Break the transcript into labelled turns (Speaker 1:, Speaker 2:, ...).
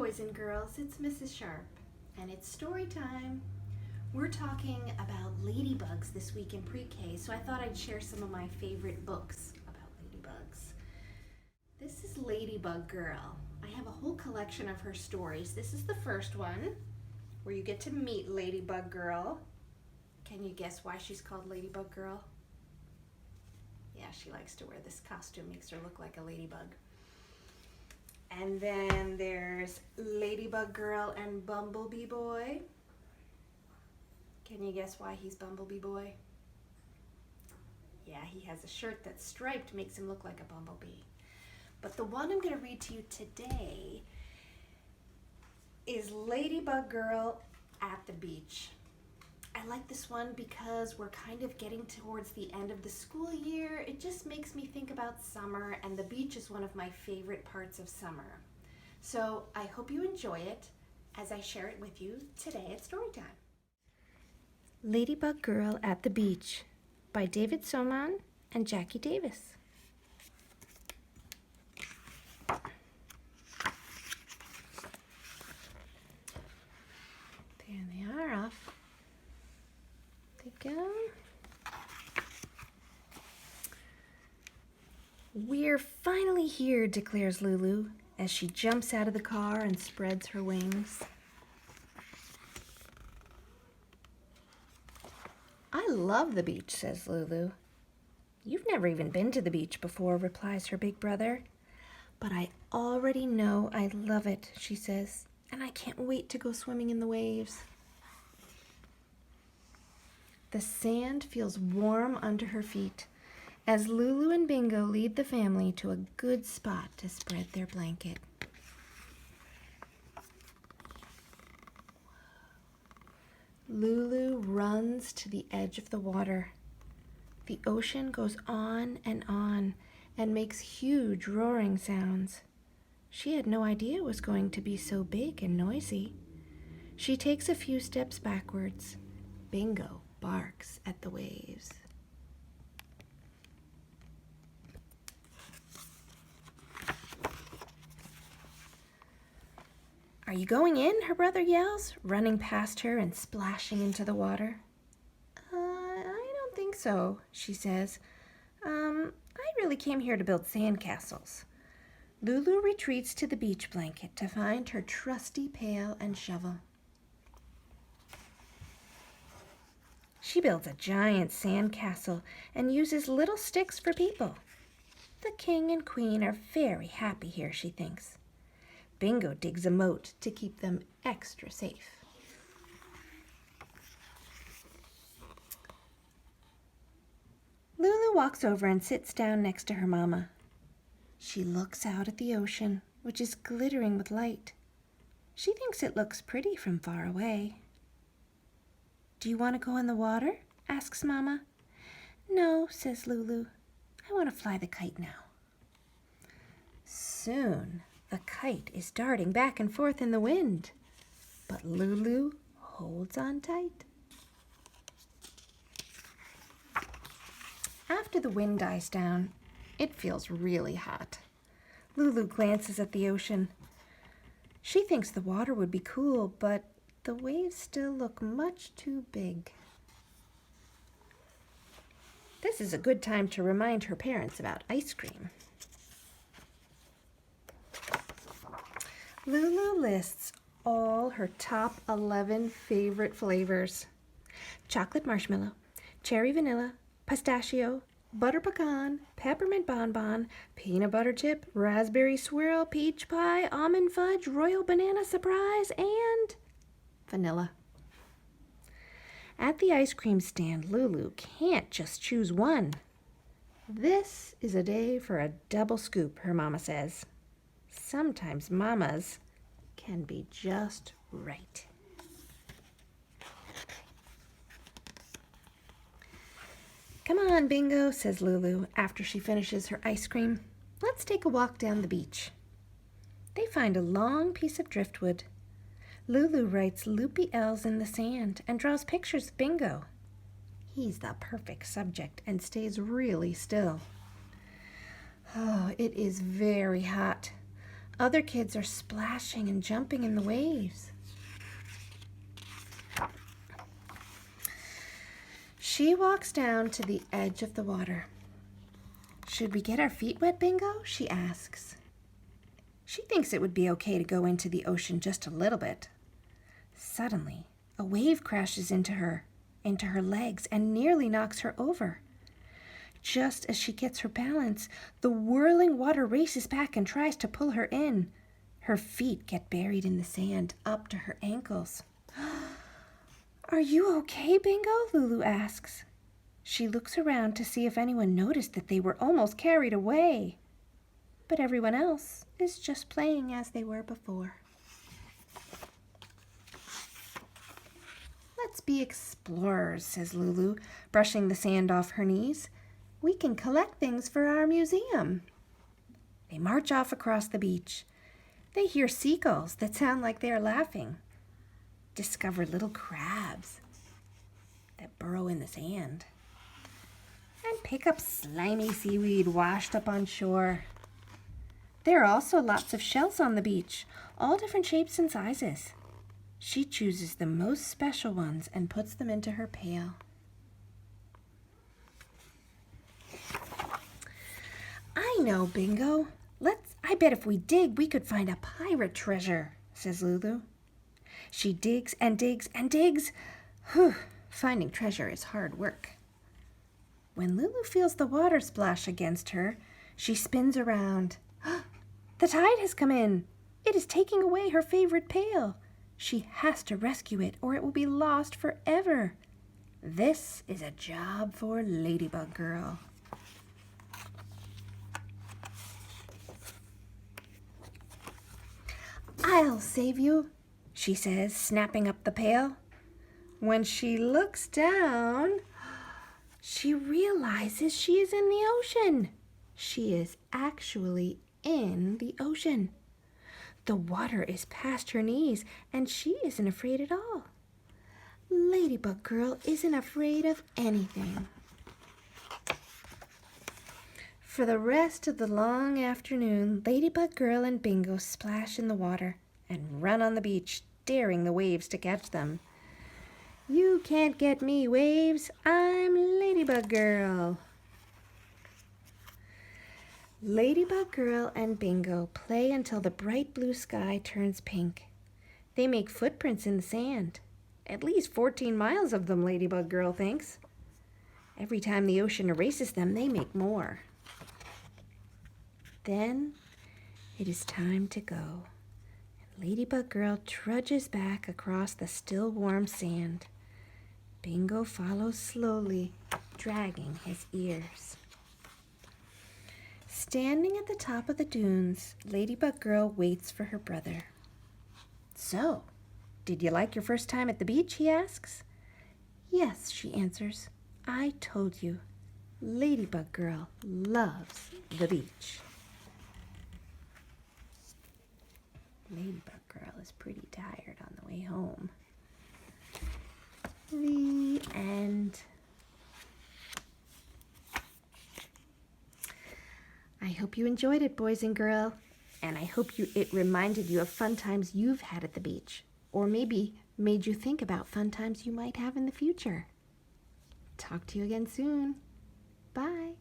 Speaker 1: boys and girls, it's Mrs. Sharp, and it's story time. We're talking about ladybugs this week in pre-K, so I thought I'd share some of my favorite books about ladybugs. This is Ladybug Girl. I have a whole collection of her stories. This is the first one, where you get to meet Ladybug Girl. Can you guess why she's called Ladybug Girl? Yeah, she likes to wear this costume, makes her look like a ladybug. And then there's Ladybug Girl and Bumblebee Boy. Can you guess why he's Bumblebee Boy? Yeah, he has a shirt that's striped, makes him look like a bumblebee. But the one I'm going to read to you today is Ladybug Girl at the Beach. I like this one because we're kind of getting towards the end of the school year. It just makes me think about summer, and the beach is one of my favorite parts of summer. So I hope you enjoy it as I share it with you today at Storytime. Ladybug Girl at the Beach by David Soman and Jackie Davis. There they are off. Go. We're finally here, declares Lulu as she jumps out of the car and spreads her wings. I love the beach, says Lulu. You've never even been to the beach before, replies her big brother. But I already know I love it, she says, and I can't wait to go swimming in the waves. The sand feels warm under her feet as Lulu and Bingo lead the family to a good spot to spread their blanket. Lulu runs to the edge of the water. The ocean goes on and makes huge roaring sounds. She had no idea it was going to be so big and noisy. She takes a few steps backwards. Bingo barks at the waves. Are you going in? Her brother yells, running past her and splashing into the water. I don't think so, she says. I really came here to build sandcastles. Lulu retreats to the beach blanket to find her trusty pail and shovel. She builds a giant sand castle and uses little sticks for people. The king and queen are very happy here, she thinks. Bingo digs a moat to keep them extra safe. Lulu walks over and sits down next to her mama. She looks out at the ocean, which is glittering with light. She thinks it looks pretty from far away. Do you want to go in the water? Asks Mama. No, says Lulu. I want to fly the kite now. Soon, the kite is darting back and forth in the wind, but Lulu holds on tight. After the wind dies down, it feels really hot. Lulu glances at the ocean. She thinks the water would be cool, but the waves still look much too big. This is a good time to remind her parents about ice cream. Lulu lists all her top 11 favorite flavors. Chocolate marshmallow, cherry vanilla, pistachio, butter pecan, peppermint bonbon, peanut butter chip, raspberry swirl, peach pie, almond fudge, royal banana surprise, and vanilla. At the ice cream stand, Lulu can't just choose one. This is a day for a double scoop, her mama says. Sometimes mamas can be just right. Come on, Bingo, says Lulu after she finishes her ice cream. Let's take a walk down the beach. They find a long piece of driftwood. Lulu writes loopy L's in the sand and draws pictures of Bingo. He's the perfect subject and stays really still. Oh, it is very hot. Other kids are splashing and jumping in the waves. She walks down to the edge of the water. "Should we get our feet wet, Bingo?" she asks. She thinks it would be okay to go into the ocean just a little bit. Suddenly, a wave crashes into her legs, and nearly knocks her over. Just as she gets her balance, the whirling water races back and tries to pull her in. Her feet get buried in the sand up to her ankles. "Are you okay, Bingo?" Lulu asks. She looks around to see if anyone noticed that they were almost carried away. But everyone else is just playing as they were before. "Let's be explorers," says Lulu, brushing the sand off her knees. "We can collect things for our museum." They march off across the beach. They hear seagulls that sound like they are laughing. Discover little crabs that burrow in the sand. And pick up slimy seaweed washed up on shore. There are also lots of shells on the beach, all different shapes and sizes. She chooses the most special ones and puts them into her pail. "I know, Bingo. I bet if we dig, we could find a pirate treasure," says Lulu. She digs and digs and digs. Whew, finding treasure is hard work. When Lulu feels the water splash against her, she spins around. The tide has come in. It is taking away her favorite pail. She has to rescue it or it will be lost forever. This is a job for Ladybug Girl. "I'll save you," she says, snapping up the pail. When she looks down, she realizes she is in the ocean. She is actually in the ocean. The water is past her knees, and she isn't afraid at all. Ladybug Girl isn't afraid of anything. For the rest of the long afternoon, Ladybug Girl and Bingo splash in the water and run on the beach, daring the waves to catch them. "You can't get me, waves. I'm Ladybug Girl." Ladybug Girl and Bingo play until the bright blue sky turns pink. They make footprints in the sand. At least 14 miles of them, Ladybug Girl thinks. Every time the ocean erases them, they make more. Then it is time to go. Ladybug Girl trudges back across the still warm sand. Bingo follows slowly, dragging his ears. Standing at the top of the dunes, Ladybug Girl waits for her brother. "So, did you like your first time at the beach?" he asks. "Yes," she answers. "I told you, Ladybug Girl loves the beach." Ladybug Girl is pretty tired on the way home. The end. I hope you enjoyed it, boys and girls, and I hope it reminded you of fun times you've had at the beach, or maybe made you think about fun times you might have in the future. Talk to you again soon. Bye.